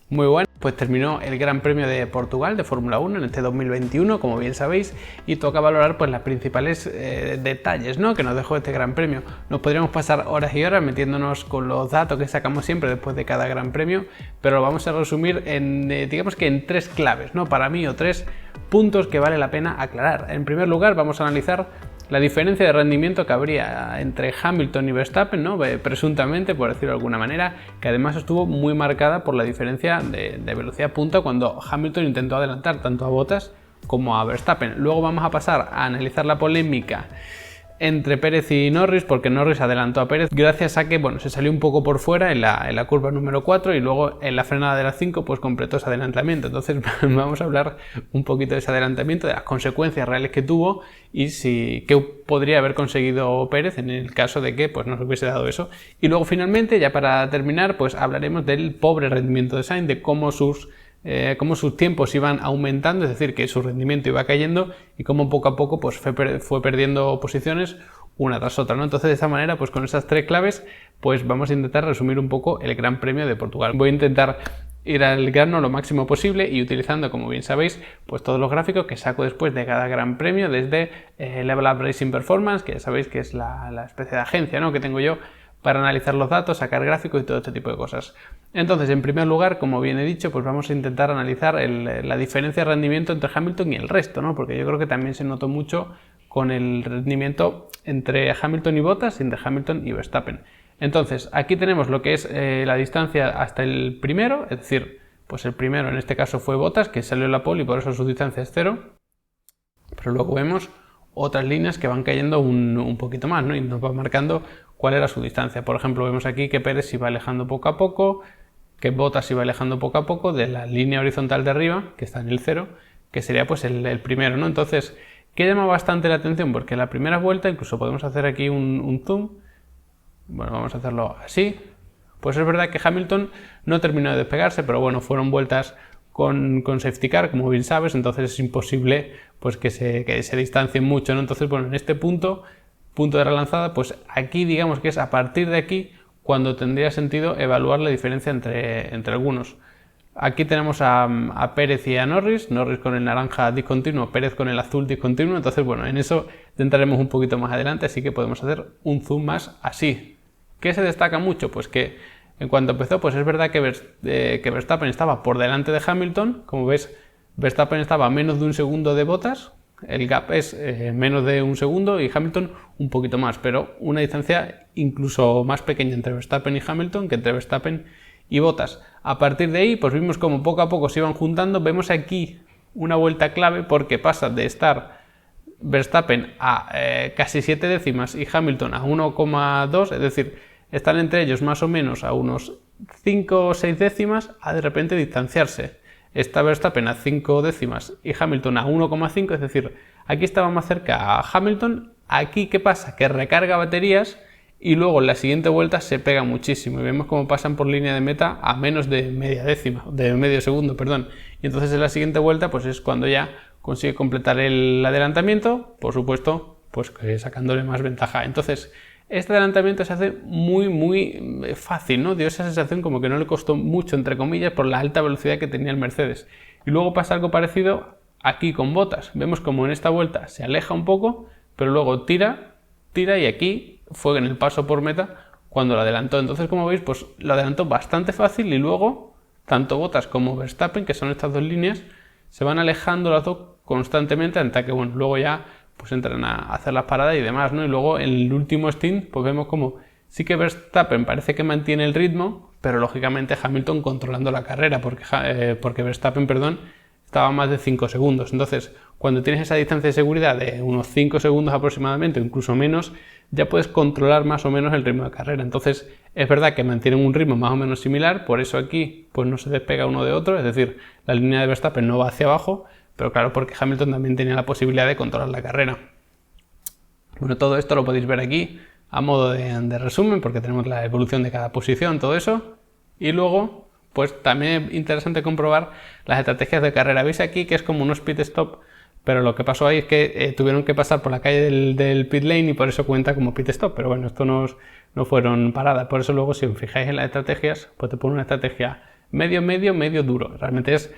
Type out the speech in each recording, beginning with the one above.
Muy bueno, pues terminó el Gran Premio de Portugal de Fórmula 1 en este 2021, como bien sabéis, y toca valorar pues las principales detalles, ¿no?, que nos dejó este Gran Premio. Nos podríamos pasar horas y horas metiéndonos con los datos que sacamos siempre después de cada Gran Premio, pero lo vamos a resumir en, digamos que en tres claves, ¿no?, para mí, o tres puntos que vale la pena aclarar. En primer lugar, vamos a analizar la diferencia de rendimiento que habría entre Hamilton y Verstappen, ¿no?, presuntamente, por decirlo de alguna manera, que además estuvo muy marcada por la diferencia de velocidad punta cuando Hamilton intentó adelantar tanto a Bottas como a Verstappen. Luego vamos a pasar a analizar la polémica entre Pérez y Norris, porque Norris adelantó a Pérez gracias a que, bueno, se salió un poco por fuera en la curva número 4 y luego en la frenada de la 5 pues completó ese adelantamiento. Entonces vamos a hablar un poquito de ese adelantamiento, de las consecuencias reales que tuvo y qué podría haber conseguido Pérez en el caso de que pues no se hubiese dado eso. Y luego finalmente, ya para terminar, pues hablaremos del pobre rendimiento de Sainz, de cómo sus tiempos iban aumentando, es decir, que su rendimiento iba cayendo y cómo poco a poco pues, fue perdiendo posiciones una tras otra, ¿no? Entonces, de esta manera, pues con esas tres claves, pues vamos a intentar resumir un poco el Gran Premio de Portugal. Voy a intentar ir al grano lo máximo posible y utilizando, como bien sabéis, pues todos los gráficos que saco después de cada Gran Premio, desde Level Up Racing Performance, que ya sabéis que es la especie de agencia, ¿no?, que tengo yo para analizar los datos, sacar gráficos y todo este tipo de cosas. Entonces, en primer lugar, como bien he dicho, pues vamos a intentar analizar la diferencia de rendimiento entre Hamilton y el resto, ¿no?, porque yo creo que también se notó mucho con el rendimiento entre Hamilton y Bottas y entre Hamilton y Verstappen. Entonces, aquí tenemos lo que es la distancia hasta el primero, es decir, pues el primero en este caso fue Bottas, que salió en la pole y por eso su distancia es 0, pero luego vemos otras líneas que van cayendo un poquito más, ¿no?, y nos va marcando cuál era su distancia. Por ejemplo, vemos aquí que Pérez se iba alejando poco a poco, que Bottas se iba alejando poco a poco de la línea horizontal de arriba, que está en el 0, que sería pues el primero, ¿no? Entonces, ¿qué llama bastante la atención? Porque en la primera vuelta, incluso podemos hacer aquí un zoom, bueno, vamos a hacerlo así, pues es verdad que Hamilton no terminó de despegarse, pero bueno, fueron vueltas con safety car, como bien sabes, entonces es imposible pues que se distancien mucho, ¿no? Entonces, bueno, en este punto de relanzada, pues aquí digamos que es a partir de aquí cuando tendría sentido evaluar la diferencia entre algunos. Aquí tenemos a Pérez y a Norris con el naranja discontinuo, Pérez con el azul discontinuo, entonces bueno, en eso entraremos un poquito más adelante, así que podemos hacer un zoom más así. ¿Qué se destaca mucho? Pues que en cuanto empezó, pues es verdad que Verstappen estaba por delante de Hamilton, como ves, Verstappen estaba a menos de un segundo de Bottas, el gap es menos de un segundo y Hamilton un poquito más, pero una distancia incluso más pequeña entre Verstappen y Hamilton que entre Verstappen y Bottas. A partir de ahí, pues vimos como poco a poco se iban juntando. Vemos aquí una vuelta clave porque pasa de estar Verstappen a casi 7 décimas y Hamilton a 1,2, es decir, están entre ellos más o menos a unos 5 o 6 décimas a de repente distanciarse. Está Verstappen a 5 décimas y Hamilton a 1,5, es decir, aquí estaba más cerca a Hamilton. Aquí, ¿qué pasa? Que recarga baterías y luego en la siguiente vuelta se pega muchísimo y vemos cómo pasan por línea de meta a menos de medio segundo, perdón. Y entonces en la siguiente vuelta pues es cuando ya consigue completar el adelantamiento, por supuesto, pues sacándole más ventaja. Entonces, este adelantamiento se hace muy fácil, ¿no? Dio esa sensación como que no le costó mucho, entre comillas, por la alta velocidad que tenía el Mercedes. Y luego pasa algo parecido aquí con Bottas. Vemos como en esta vuelta se aleja un poco, pero luego tira y aquí fue en el paso por meta cuando lo adelantó. Entonces, como veis, pues lo adelantó bastante fácil y luego tanto Bottas como Verstappen, que son estas dos líneas, se van alejando las dos constantemente hasta que, bueno, luego ya pues entran a hacer las paradas y demás, ¿no? Y luego en el último stint pues vemos como sí que Verstappen parece que mantiene el ritmo, pero lógicamente Hamilton controlando la carrera porque Verstappen, estaba a más de 5 segundos. Entonces, cuando tienes esa distancia de seguridad de unos 5 segundos aproximadamente, o incluso menos, ya puedes controlar más o menos el ritmo de carrera. Entonces, es verdad que mantienen un ritmo más o menos similar, por eso aquí pues no se despega uno de otro, es decir, la línea de Verstappen no va hacia abajo, pero claro, porque Hamilton también tenía la posibilidad de controlar la carrera. Bueno, todo esto lo podéis ver aquí a modo de resumen, porque tenemos la evolución de cada posición, todo eso. Y luego, pues también es interesante comprobar las estrategias de carrera. Veis aquí que es como unos pit stop, pero lo que pasó ahí es que tuvieron que pasar por la calle del pit lane y por eso cuenta como pit stop. Pero bueno, esto no fueron paradas. Por eso luego, si os fijáis en las estrategias, pues te pone una estrategia medio duro. Realmente es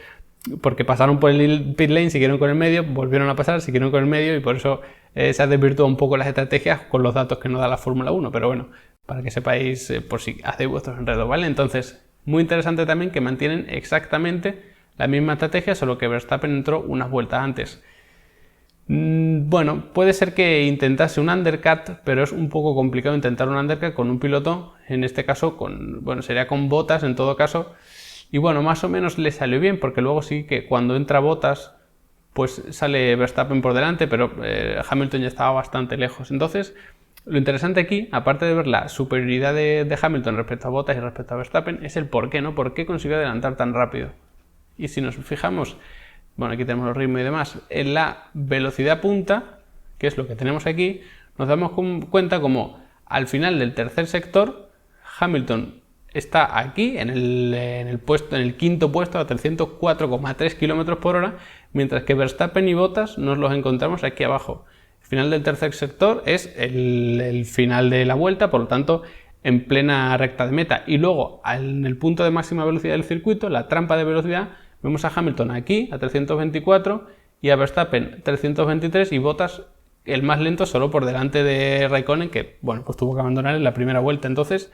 porque pasaron por el pit lane, siguieron con el medio, volvieron a pasar, siguieron con el medio y por eso se ha desvirtuado un poco las estrategias con los datos que nos da la Fórmula 1. Pero bueno, para que sepáis por si hacéis vuestros enredos, ¿vale? Entonces, muy interesante también que mantienen exactamente la misma estrategia, solo que Verstappen entró unas vueltas antes. Bueno, puede ser que intentase un undercut, pero es un poco complicado intentar un undercut con un piloto, en este caso sería con Bottas en todo caso. Y bueno, más o menos le salió bien, porque luego sí que cuando entra Bottas, pues sale Verstappen por delante, pero Hamilton ya estaba bastante lejos. Entonces, lo interesante aquí, aparte de ver la superioridad de Hamilton respecto a Bottas y respecto a Verstappen, es el por qué, ¿no? ¿Por qué consiguió adelantar tan rápido? Y si nos fijamos, bueno, aquí tenemos los ritmos y demás, en la velocidad punta, que es lo que tenemos aquí, nos damos cuenta como al final del tercer sector, Hamilton está aquí en el quinto puesto a 304,3 km por hora, mientras que Verstappen y Bottas nos los encontramos aquí abajo. El final del tercer sector es el final de la vuelta, por lo tanto en plena recta de meta. Y luego en el punto de máxima velocidad del circuito, la trampa de velocidad, vemos a Hamilton aquí a 324 y a Verstappen 323 y Bottas el más lento solo por delante de Raikkonen, que bueno, pues tuvo que abandonar en la primera vuelta. Entonces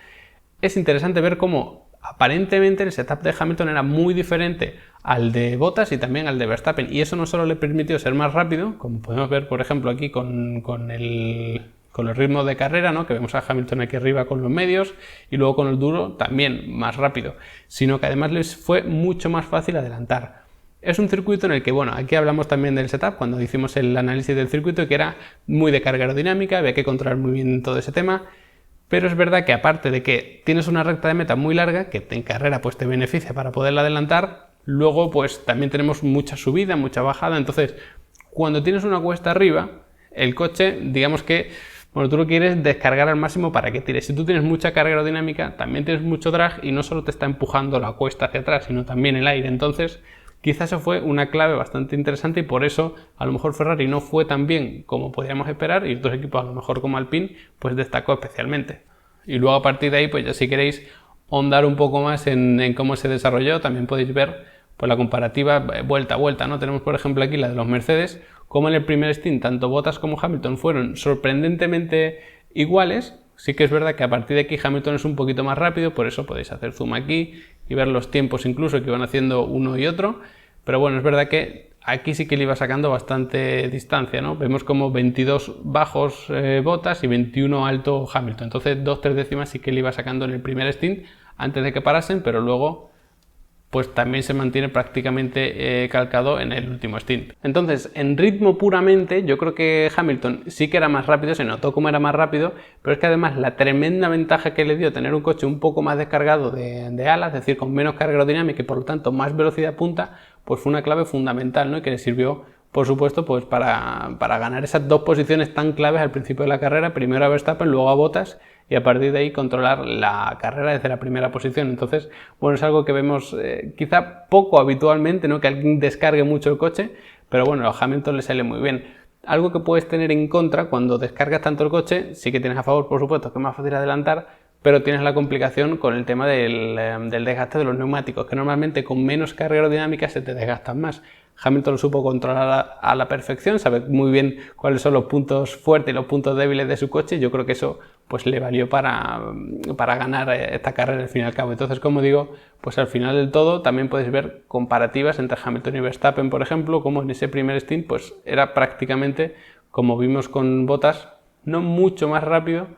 es interesante ver cómo aparentemente el setup de Hamilton era muy diferente al de Bottas y también al de Verstappen, y eso no solo le permitió ser más rápido, como podemos ver por ejemplo aquí con el ritmo de carrera, ¿no? Que vemos a Hamilton aquí arriba con los medios y luego con el duro también más rápido, sino que además les fue mucho más fácil adelantar. Es un circuito en el que, bueno, aquí hablamos también del setup cuando hicimos el análisis del circuito, que era muy de carga aerodinámica, había que controlar muy bien todo ese tema. Pero es verdad que aparte de que tienes una recta de meta muy larga, que en carrera pues te beneficia para poderla adelantar, luego pues también tenemos mucha subida, mucha bajada. Entonces, cuando tienes una cuesta arriba, el coche, digamos que, bueno, tú lo quieres descargar al máximo para que tires. Si tú tienes mucha carga aerodinámica, también tienes mucho drag y no solo te está empujando la cuesta hacia atrás, sino también el aire. Entonces, quizás eso fue una clave bastante interesante y por eso a lo mejor Ferrari no fue tan bien como podríamos esperar y otros equipos a lo mejor como Alpine pues destacó especialmente. Y luego a partir de ahí pues ya si queréis ahondar un poco más en cómo se desarrolló, también podéis ver pues la comparativa vuelta a vuelta, ¿no? Tenemos por ejemplo aquí la de los Mercedes, como en el primer stint tanto Bottas como Hamilton fueron sorprendentemente iguales. Sí que es verdad que a partir de aquí Hamilton es un poquito más rápido, por eso podéis hacer zoom aquí y ver los tiempos incluso que van haciendo uno y otro, pero bueno, es verdad que aquí sí que le iba sacando bastante distancia, ¿no? Vemos como 22 bajos Bottas y 21 alto Hamilton, entonces 2-3 décimas sí que le iba sacando en el primer stint antes de que parasen, pero luego pues también se mantiene prácticamente calcado en el último stint. Entonces, en ritmo puramente, yo creo que Hamilton sí que era más rápido, se notó como era más rápido, pero es que además la tremenda ventaja que le dio tener un coche un poco más descargado de alas, es decir, con menos carga aerodinámica y por lo tanto más velocidad punta, pues fue una clave fundamental, ¿no? Y que le sirvió, por supuesto, pues para ganar esas dos posiciones tan claves al principio de la carrera, primero a Verstappen, luego a Bottas, y a partir de ahí controlar la carrera desde la primera posición. Entonces, bueno, es algo que vemos quizá poco habitualmente, ¿no? Que alguien descargue mucho el coche, pero bueno, a Hamilton le sale muy bien. Algo que puedes tener en contra cuando descargas tanto el coche, sí que tienes a favor, por supuesto, que es más fácil adelantar, pero tienes la complicación con el tema del desgaste de los neumáticos, que normalmente con menos carga aerodinámica se te desgastan más. Hamilton lo supo controlar a la perfección, sabe muy bien cuáles son los puntos fuertes y los puntos débiles de su coche, y yo creo que eso pues le valió para ganar esta carrera al fin y al cabo. Entonces, como digo, pues al final del todo también podéis ver comparativas entre Hamilton y Verstappen, por ejemplo, como en ese primer stint pues era prácticamente, como vimos con Bottas, no mucho más rápido,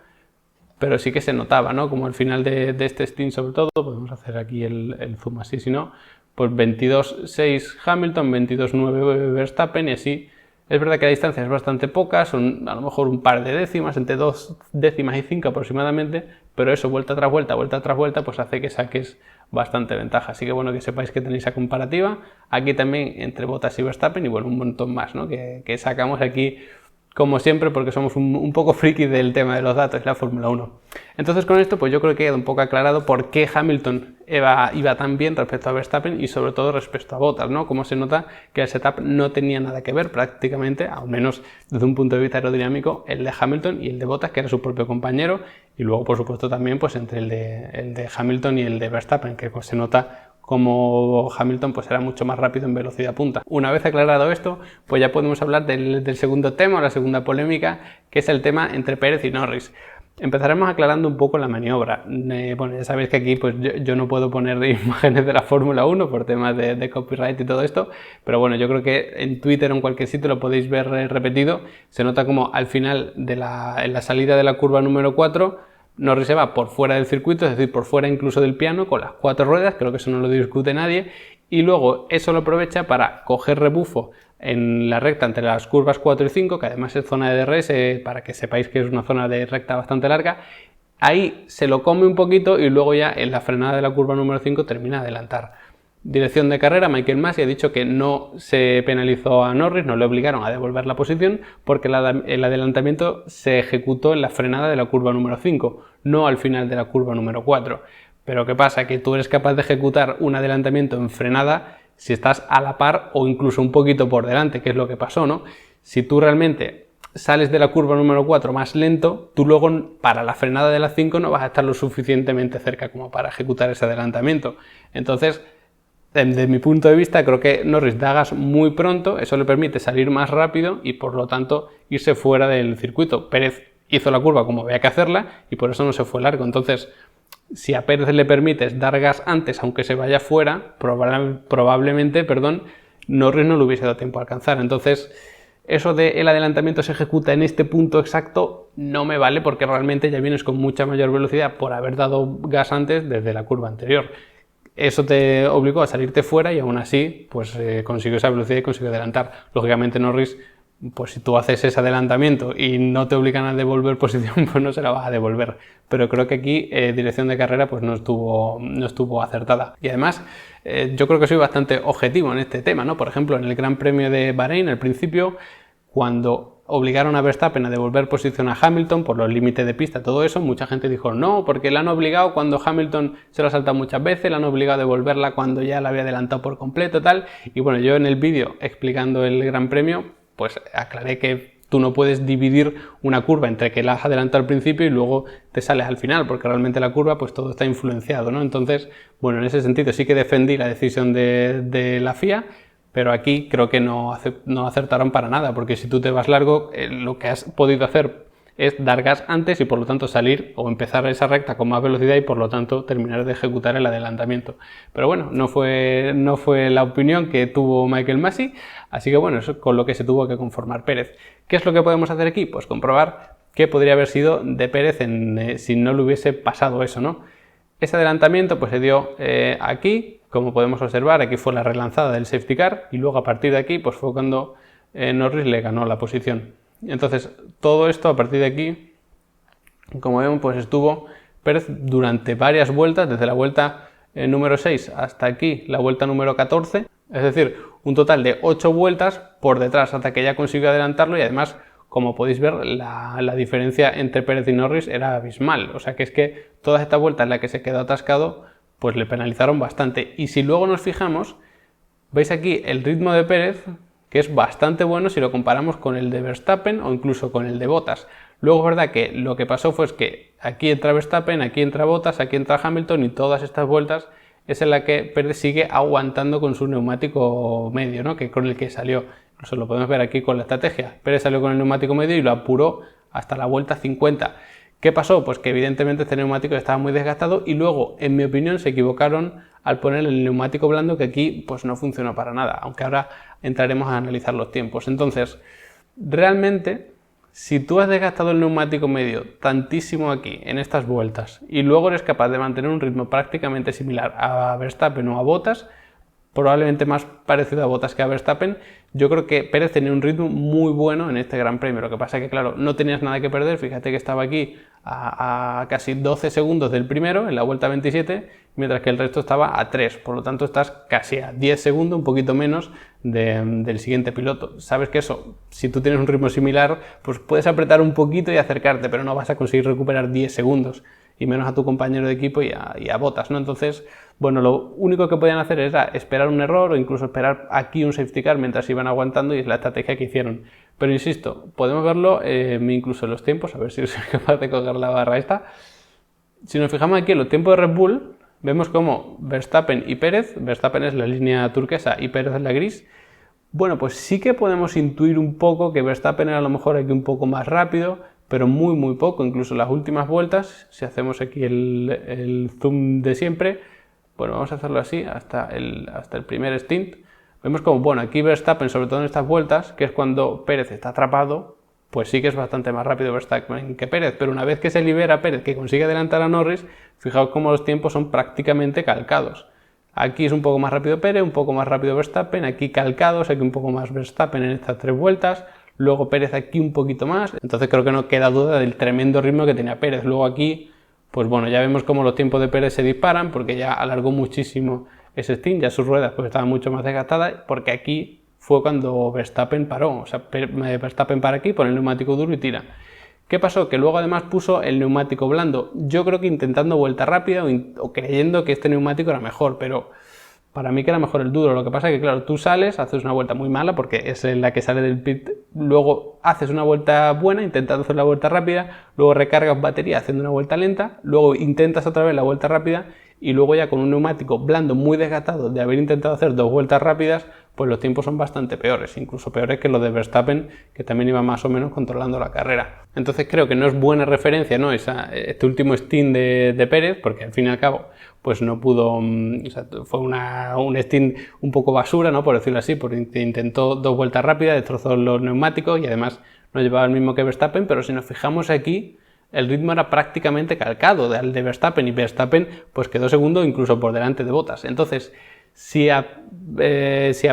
pero sí que se notaba, ¿no? Como al final de este stint sobre todo, podemos hacer aquí el zoom así, si no, pues 22.6 Hamilton, 22.9 Verstappen y así. Es verdad que la distancia es bastante poca, son a lo mejor un par de décimas, entre 2 décimas y 5 aproximadamente, pero eso vuelta tras vuelta, pues hace que saques bastante ventaja. Así que bueno, que sepáis que tenéis esa comparativa, aquí también entre Bottas y Verstappen y bueno, un montón más, ¿no? que sacamos aquí como siempre, porque somos un poco frikis del tema de los datos y la Fórmula 1. Entonces con esto pues yo creo que queda un poco aclarado por qué Hamilton iba tan bien respecto a Verstappen y sobre todo respecto a Bottas, ¿no? Como se nota que el setup no tenía nada que ver prácticamente, al menos desde un punto de vista aerodinámico, el de Hamilton y el de Bottas, que era su propio compañero, y luego por supuesto también pues entre el de Hamilton y el de Verstappen, que pues, se nota como Hamilton pues era mucho más rápido en velocidad punta. Una vez aclarado esto, pues ya podemos hablar del segundo tema, o la segunda polémica, que es el tema entre Pérez y Norris. Empezaremos aclarando un poco la maniobra. Bueno, ya sabéis que aquí pues yo no puedo poner imágenes de la Fórmula 1 por temas de copyright y todo esto, pero bueno, yo creo que en Twitter o en cualquier sitio lo podéis ver repetido. Se nota como al final en la salida de la curva número 4, Norris se va por fuera del circuito, es decir, por fuera incluso del piano, con las 4 ruedas, creo que eso no lo discute nadie, y luego eso lo aprovecha para coger rebufo en la recta entre las curvas 4 y 5, que además es zona de DRS, para que sepáis que es una zona de recta bastante larga. Ahí se lo come un poquito y luego ya en la frenada de la curva número 5 termina de adelantar. Dirección de carrera, Michael Masi ha dicho que no se penalizó a Norris, no le obligaron a devolver la posición porque el adelantamiento se ejecutó en la frenada de la curva número 5, no al final de la curva número 4. Pero ¿qué pasa? Que tú eres capaz de ejecutar un adelantamiento en frenada si estás a la par o incluso un poquito por delante, que es lo que pasó, ¿no? Si tú realmente sales de la curva número 4 más lento, tú luego para la frenada de la 5 no vas a estar lo suficientemente cerca como para ejecutar ese adelantamiento. Entonces, desde mi punto de vista, creo que Norris da gas muy pronto, eso le permite salir más rápido y por lo tanto irse fuera del circuito. Pérez hizo la curva como había que hacerla y por eso no se fue largo. Entonces, si a Pérez le permites dar gas antes, aunque se vaya fuera, probablemente, Norris no le hubiese dado tiempo a alcanzar. Entonces, eso de el adelantamiento se ejecuta en este punto exacto no me vale porque realmente ya vienes con mucha mayor velocidad por haber dado gas antes desde la curva anterior. Eso te obligó a salirte fuera y aún así pues consiguió esa velocidad y consiguió adelantar. Lógicamente Norris, pues si tú haces ese adelantamiento y no te obligan a devolver posición, pues no se la vas a devolver. Pero creo que aquí dirección de carrera pues no estuvo acertada. Y además yo creo que soy bastante objetivo en este tema, ¿no? Por ejemplo, en el Gran Premio de Bahrein, al principio, cuando obligaron a Verstappen a devolver posición a Hamilton por los límites de pista, todo eso, mucha gente dijo no, porque la han obligado cuando Hamilton se lo ha saltado muchas veces, la han obligado a devolverla cuando ya la había adelantado por completo, tal. Y bueno, yo en el vídeo explicando el Gran Premio, pues aclaré que tú no puedes dividir una curva entre que la has adelantado al principio y luego te sales al final, porque realmente la curva pues todo está influenciado, ¿no? Entonces, bueno, en ese sentido sí que defendí la decisión de la FIA, pero aquí creo que no acertaron para nada, porque si tú te vas largo, lo que has podido hacer es dar gas antes y por lo tanto salir o empezar esa recta con más velocidad y por lo tanto terminar de ejecutar el adelantamiento. Pero bueno, no fue la opinión que tuvo Michael Masi, así que bueno, eso es con lo que se tuvo que conformar Pérez. ¿Qué es lo que podemos hacer aquí? Pues comprobar qué podría haber sido de Pérez si no le hubiese pasado eso, ¿no? Ese adelantamiento pues se dio aquí, como podemos observar, aquí fue la relanzada del safety car y luego a partir de aquí pues fue cuando Norris le ganó la posición. Entonces todo esto a partir de aquí, como vemos, pues estuvo Pérez durante varias vueltas, desde la vuelta número 6 hasta aquí, la vuelta número 14, es decir, un total de 8 vueltas por detrás hasta que ya consiguió adelantarlo y además, como podéis ver, la diferencia entre Pérez y Norris era abismal, o sea que es que todas estas vueltas en las que se quedó atascado pues le penalizaron bastante. Y si luego nos fijamos, veis aquí el ritmo de Pérez, que es bastante bueno si lo comparamos con el de Verstappen o incluso con el de Bottas. Luego es verdad que lo que pasó fue que aquí entra Verstappen, aquí entra Bottas, aquí entra Hamilton y todas estas vueltas es en la que Pérez sigue aguantando con su neumático medio, ¿no? Que con el que salió. Eso lo podemos ver aquí con la estrategia. Pérez salió con el neumático medio y lo apuró hasta la vuelta 50. ¿Qué pasó? Pues que evidentemente este neumático estaba muy desgastado y luego, en mi opinión, se equivocaron al poner el neumático blando, que aquí pues no funcionó para nada, aunque ahora entraremos a analizar los tiempos. Entonces, realmente, si tú has desgastado el neumático medio tantísimo aquí, en estas vueltas, y luego eres capaz de mantener un ritmo prácticamente similar a Verstappen o a Bottas, probablemente más parecido a Bottas que a Verstappen, yo creo que Pérez tenía un ritmo muy bueno en este Gran Premio. Lo que pasa es que, claro, no tenías nada que perder. Fíjate que estaba aquí a casi 12 segundos del primero, en la vuelta 27, mientras que el resto estaba a 3. Por lo tanto, estás casi a 10 segundos, un poquito menos del siguiente piloto. Sabes que eso, si tú tienes un ritmo similar, pues puedes apretar un poquito y acercarte, pero no vas a conseguir recuperar 10 segundos. Y menos a tu compañero de equipo y a Bottas, ¿no? Entonces, bueno, lo único que podían hacer era esperar un error o incluso esperar aquí un safety car mientras iban aguantando y es la estrategia que hicieron. Pero insisto, podemos verlo incluso en los tiempos, a ver si soy capaz de coger la barra esta. Si nos fijamos aquí en los tiempos de Red Bull, vemos como Verstappen y Pérez, Verstappen es la línea turquesa y Pérez es la gris, bueno, pues sí que podemos intuir un poco que Verstappen era a lo mejor aquí un poco más rápido, pero muy poco, incluso en las últimas vueltas, si hacemos aquí el zoom de siempre, bueno, vamos a hacerlo así hasta el primer stint, vemos como, bueno, aquí Verstappen, sobre todo en estas vueltas, que es cuando Pérez está atrapado, pues sí que es bastante más rápido Verstappen que Pérez, pero una vez que se libera Pérez, que consigue adelantar a Norris, fijaos cómo los tiempos son prácticamente calcados. Aquí es un poco más rápido Pérez, un poco más rápido Verstappen, aquí calcados, aquí un poco más Verstappen en estas 3 vueltas, luego Pérez aquí un poquito más, entonces creo que no queda duda del tremendo ritmo que tenía Pérez. Luego aquí, pues bueno, ya vemos cómo los tiempos de Pérez se disparan, porque ya alargó muchísimo ese stint, ya sus ruedas pues estaban mucho más desgastadas, porque aquí fue cuando Verstappen paró, o sea, Verstappen para aquí, pone el neumático duro y tira. ¿Qué pasó? Que luego además puso el neumático blando, yo creo que intentando vuelta rápida o creyendo que este neumático era mejor, pero para mí que era mejor el duro. Lo que pasa es que, claro, tú sales, haces una vuelta muy mala porque es la que sale del pit, luego haces una vuelta buena intentando hacer la vuelta rápida, luego recargas batería haciendo una vuelta lenta, luego intentas otra vez la vuelta rápida y luego ya con un neumático blando muy desgastado de haber intentado hacer 2 vueltas rápidas, pues los tiempos son bastante peores, incluso peores que los de Verstappen, que también iba más o menos controlando la carrera. Entonces creo que no es buena referencia, ¿no?, este último stint de Pérez, porque al fin y al cabo pues no pudo, o sea, fue un stint un poco basura, ¿no?, por decirlo así, porque intentó 2 vueltas rápidas, destrozó los neumáticos y además no llevaba el mismo que Verstappen, pero si nos fijamos aquí, el ritmo era prácticamente calcado del de Verstappen y Verstappen pues quedó segundo incluso por delante de Bottas. Entonces, si a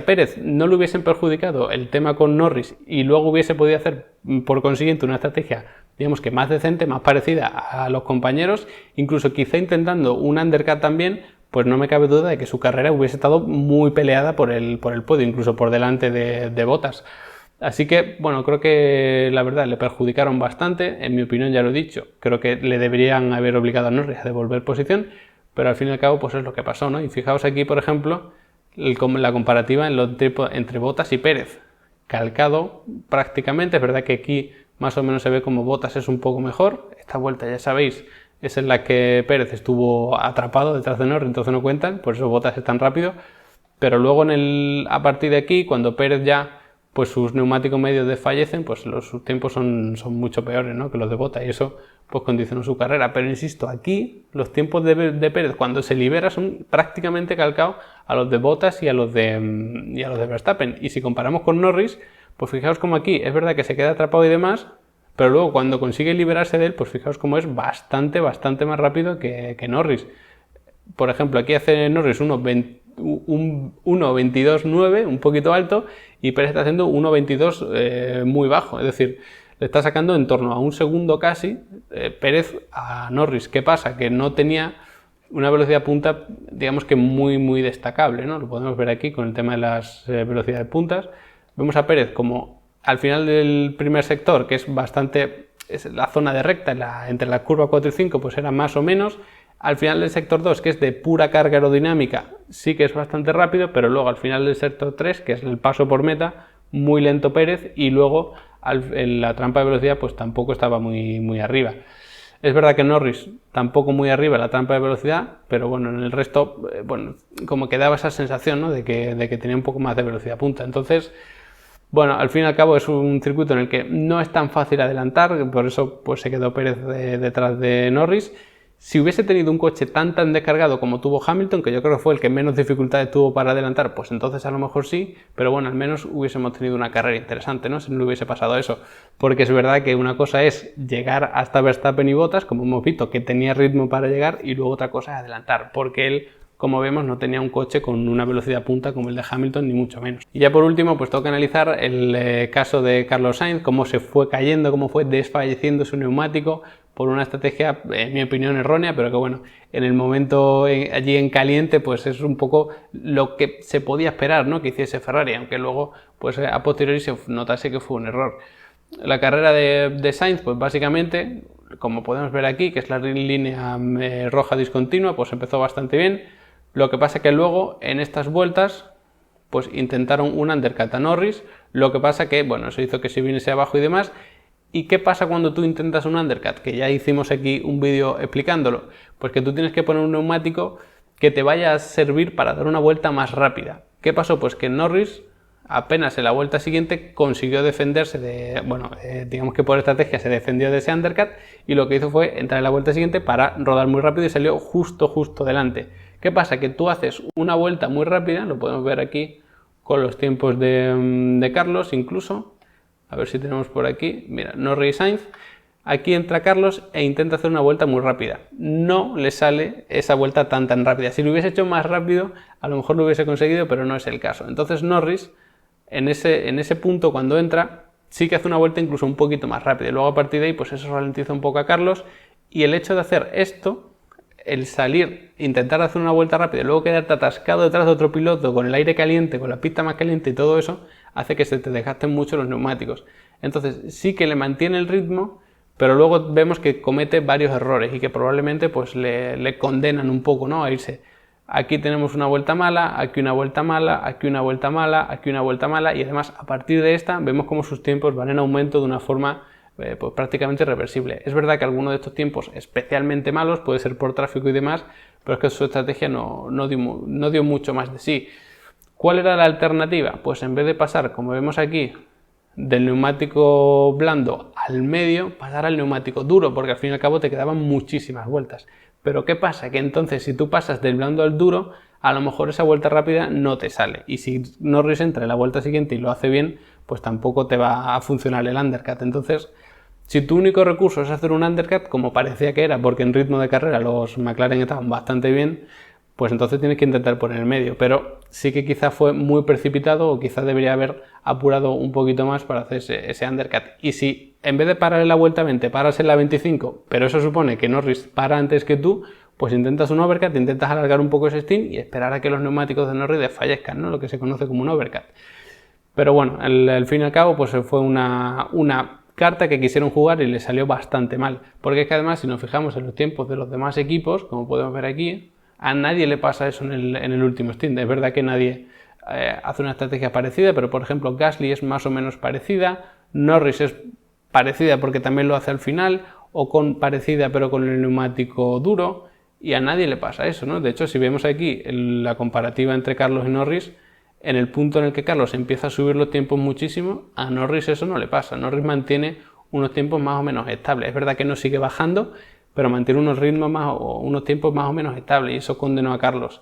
Pérez no le hubiesen perjudicado el tema con Norris y luego hubiese podido hacer por consiguiente una estrategia, digamos que más decente, más parecida a los compañeros, incluso quizá intentando un undercut también, pues no me cabe duda de que su carrera hubiese estado muy peleada por el podio, incluso por delante de Bottas. Así que, bueno, creo que la verdad le perjudicaron bastante, en mi opinión ya lo he dicho, creo que le deberían haber obligado a Norris a devolver posición, pero al fin y al cabo pues es lo que pasó, ¿no? Y fijaos aquí, por ejemplo, la comparativa entre Bottas y Pérez, calcado prácticamente, es verdad que aquí más o menos se ve como Bottas es un poco mejor, esta vuelta ya sabéis es en la que Pérez estuvo atrapado detrás de Norris, entonces no cuentan, por eso Bottas es tan rápido, pero luego a partir de aquí, cuando Pérez ya pues sus neumáticos medios desfallecen, pues sus tiempos son mucho peores, ¿no?, que los de Bottas, y eso pues condicionó su carrera. Pero insisto, aquí los tiempos de Pérez cuando se libera son prácticamente calcados a los de Bottas y a los de Verstappen. Y si comparamos con Norris, pues fijaos como aquí es verdad que se queda atrapado y demás, pero luego cuando consigue liberarse de él, pues fijaos como es bastante más rápido que Norris. Por ejemplo, aquí hace Norris un 1.22.9, un poquito alto, y Pérez está haciendo 1.22 muy bajo, es decir, le está sacando en torno a un segundo casi Pérez a Norris. ¿Qué pasa? Que no tenía una velocidad punta, digamos que muy destacable, ¿no? Lo podemos ver aquí con el tema de las velocidades puntas. Vemos a Pérez como al final del primer sector, que es la zona de recta, entre la curva 4 y 5, pues era más o menos. Al final del sector 2, que es de pura carga aerodinámica, sí que es bastante rápido, pero luego al final del sector 3, que es el paso por meta, muy lento Pérez, y luego en la trampa de velocidad pues tampoco estaba muy arriba. Es verdad que Norris tampoco muy arriba en la trampa de velocidad, pero bueno, en el resto, bueno, como que daba esa sensación, ¿no?, de que tenía un poco más de velocidad punta. Entonces, bueno, al fin y al cabo es un circuito en el que no es tan fácil adelantar, por eso pues se quedó Pérez detrás de Norris. Si hubiese tenido un coche tan descargado como tuvo Hamilton, que yo creo que fue el que menos dificultades tuvo para adelantar, pues entonces a lo mejor sí, pero bueno, al menos hubiésemos tenido una carrera interesante, ¿no?, si no le hubiese pasado eso. Porque es verdad que una cosa es llegar hasta Verstappen y Bottas, como hemos visto, que tenía ritmo para llegar, y luego otra cosa es adelantar, porque él, como vemos, no tenía un coche con una velocidad punta como el de Hamilton, ni mucho menos. Y ya por último, pues toca analizar el caso de Carlos Sainz, cómo se fue cayendo, cómo fue desfalleciendo su neumático, por una estrategia, en mi opinión, errónea, pero que bueno, en el momento allí en caliente, pues es un poco lo que se podía esperar, ¿no?, que hiciese Ferrari, aunque luego, pues a posteriori se notase que fue un error. La carrera de Sainz, pues básicamente, como podemos ver aquí, que es la línea roja discontinua, pues empezó bastante bien. Lo que pasa que luego, en estas vueltas, pues intentaron un undercut a Norris, lo que pasa que, bueno, eso hizo que se viniese abajo y demás. ¿Y qué pasa cuando tú intentas un undercut? Que ya hicimos aquí un vídeo explicándolo. Pues que tú tienes que poner un neumático que te vaya a servir para dar una vuelta más rápida. ¿Qué pasó? Pues que Norris apenas en la vuelta siguiente consiguió defenderse de, bueno, digamos que por estrategia se defendió de ese undercut y lo que hizo fue entrar en la vuelta siguiente para rodar muy rápido y salió justo delante. ¿Qué pasa? Que tú haces una vuelta muy rápida, lo podemos ver aquí con los tiempos de Carlos incluso, a ver si tenemos por aquí, mira, Norris Sainz, aquí entra Carlos e intenta hacer una vuelta muy rápida, no le sale esa vuelta tan rápida, si lo hubiese hecho más rápido a lo mejor lo hubiese conseguido, pero no es el caso. Entonces Norris en ese punto cuando entra sí que hace una vuelta incluso un poquito más rápida y luego a partir de ahí pues eso ralentiza un poco a Carlos y el hecho de hacer esto, el salir, intentar hacer una vuelta rápida y luego quedarte atascado detrás de otro piloto con el aire caliente, con la pista más caliente y todo eso, hace que se te desgasten mucho los neumáticos. Entonces sí que le mantiene el ritmo, pero luego vemos que comete varios errores y que probablemente pues le condenan un poco, ¿no?, a irse. Aquí tenemos una vuelta mala, aquí una vuelta mala, aquí una vuelta mala, aquí una vuelta mala y además a partir de esta vemos como sus tiempos van en aumento de una forma pues prácticamente irreversible. Es verdad que algunos de estos tiempos especialmente malos, puede ser por tráfico y demás, pero es que su estrategia no dio mucho más de sí. ¿Cuál era la alternativa? Pues en vez de pasar, como vemos aquí, del neumático blando al medio, pasar al neumático duro, porque al fin y al cabo te quedaban muchísimas vueltas. Pero ¿qué pasa? Que entonces si tú pasas del blando al duro, a lo mejor esa vuelta rápida no te sale. Y si Norris entra en la vuelta siguiente y lo hace bien, pues tampoco te va a funcionar el undercut. Entonces, si tu único recurso es hacer un undercut, como parecía que era, porque en ritmo de carrera los McLaren estaban bastante bien, pues entonces tienes que intentar poner el medio. Pero sí que quizás fue muy precipitado o quizás debería haber apurado un poquito más para hacer ese undercut. Y si en vez de parar en la vuelta 20, paras en la 25, pero eso supone que Norris para antes que tú, pues intentas un overcut, intentas alargar un poco ese stint y esperar a que los neumáticos de Norris desfallezcan, ¿no?, lo que se conoce como un overcut. Pero bueno, al fin y al cabo pues fue una carta que quisieron jugar y le salió bastante mal, porque es que además si nos fijamos en los tiempos de los demás equipos, como podemos ver aquí, a nadie le pasa eso en el último stint. Es verdad que nadie hace una estrategia parecida, pero por ejemplo Gasly es más o menos parecida, Norris es parecida porque también lo hace al final, Ocon parecida pero con el neumático duro, y a nadie le pasa eso, ¿no? De hecho, si vemos aquí la comparativa entre Carlos y Norris, en el punto en el que Carlos empieza a subir los tiempos muchísimo, a Norris eso no le pasa. Norris mantiene unos tiempos más o menos estables. Es verdad que no sigue bajando, pero mantiene unos ritmos o unos tiempos más o menos estables y eso condenó a Carlos.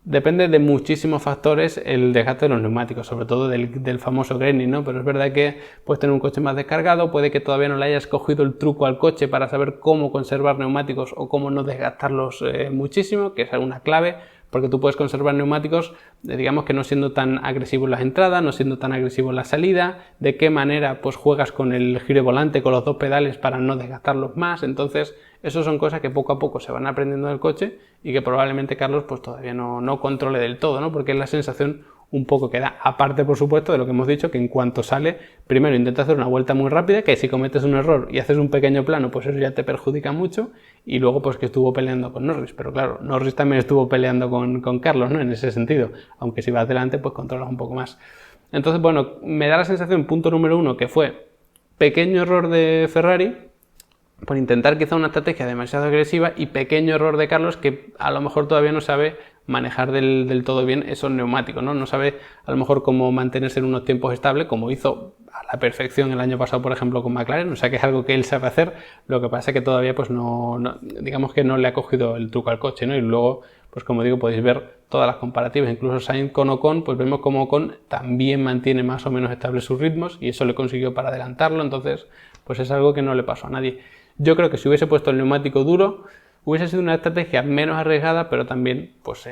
Depende de muchísimos factores el desgaste de los neumáticos, sobre todo del famoso graining, ¿no? Pero es verdad que puedes tener un coche más descargado, puede que todavía no le hayas cogido el truco al coche para saber cómo conservar neumáticos o cómo no desgastarlos muchísimo, que es una clave, porque tú puedes conservar neumáticos, digamos que no siendo tan agresivo en las entradas, no siendo tan agresivo en la salida, de qué manera pues juegas con el giro de volante, con los dos pedales para no desgastarlos más. Entonces, eso son cosas que poco a poco se van aprendiendo del coche y que probablemente Carlos pues todavía no controle del todo, ¿no? Porque es la sensación un poco que da. Aparte, por supuesto, de lo que hemos dicho, que en cuanto sale, primero intenta hacer una vuelta muy rápida, que si cometes un error y haces un pequeño plano, pues eso ya te perjudica mucho, y luego pues que estuvo peleando con Norris, pero claro, Norris también estuvo peleando con Carlos, ¿no?, en ese sentido, aunque si vas adelante pues controlas un poco más. Entonces, bueno, me da la sensación, punto número uno, que fue pequeño error de Ferrari, por intentar quizá una estrategia demasiado agresiva, y pequeño error de Carlos que a lo mejor todavía no sabe manejar del todo bien esos neumáticos, ¿no? No sabe a lo mejor cómo mantenerse en unos tiempos estables, como hizo a la perfección el año pasado, por ejemplo, con McLaren. O sea que es algo que él sabe hacer, lo que pasa es que todavía pues digamos que no le ha cogido el truco al coche, ¿no? Y luego, pues como digo, podéis ver todas las comparativas, incluso Sainz con Ocon, pues vemos como Ocon también mantiene más o menos estables sus ritmos y eso le consiguió para adelantarlo. Entonces, pues es algo que no le pasó a nadie. Yo creo que si hubiese puesto el neumático duro, hubiese sido una estrategia menos arriesgada, pero también, pues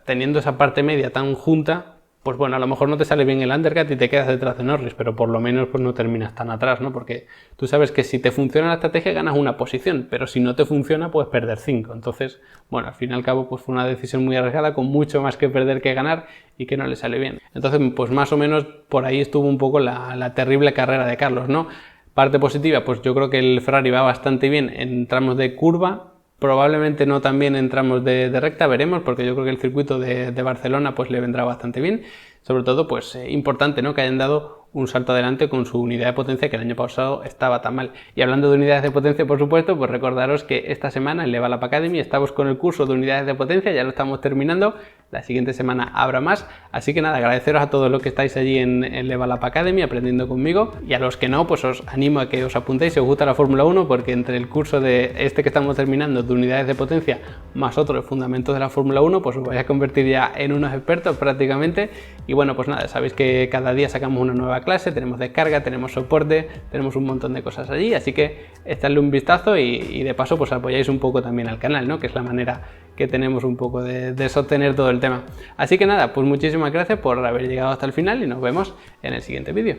teniendo esa parte media tan junta, pues bueno, a lo mejor no te sale bien el undercut y te quedas detrás de Norris, pero por lo menos pues no terminas tan atrás, ¿no? Porque tú sabes que si te funciona la estrategia ganas una posición, pero si no te funciona puedes perder 5. Entonces, bueno, al fin y al cabo pues fue una decisión muy arriesgada, con mucho más que perder que ganar y que no le sale bien. Entonces, pues más o menos por ahí estuvo un poco la terrible carrera de Carlos, ¿no? Parte positiva, pues yo creo que el Ferrari va bastante bien en tramos de curva, probablemente no tan bien en tramos de recta, veremos, porque yo creo que el circuito de Barcelona pues le vendrá bastante bien. Sobre todo, pues importante, ¿no?, que hayan dado un salto adelante con su unidad de potencia, que el año pasado estaba tan mal. Y hablando de unidades de potencia, por supuesto, pues recordaros que esta semana en Level Up Academy estamos con el curso de unidades de potencia, ya lo estamos terminando. La siguiente semana habrá más, así que nada, agradeceros a todos los que estáis allí en Level Up Academy aprendiendo conmigo, y a los que no, pues os animo a que os apuntéis si os gusta la Fórmula 1, porque entre el curso de este que estamos terminando de unidades de potencia más otro de fundamentos de la Fórmula 1, pues os vais a convertir ya en unos expertos prácticamente. Y bueno, pues nada, sabéis que cada día sacamos una nueva clase, tenemos descarga, tenemos soporte, tenemos un montón de cosas allí, así que echadle un vistazo y de paso pues apoyáis un poco también al canal, ¿no? Que es la manera que tenemos un poco de sostener todo el tema. Así que nada, pues muchísimas gracias por haber llegado hasta el final y nos vemos en el siguiente vídeo.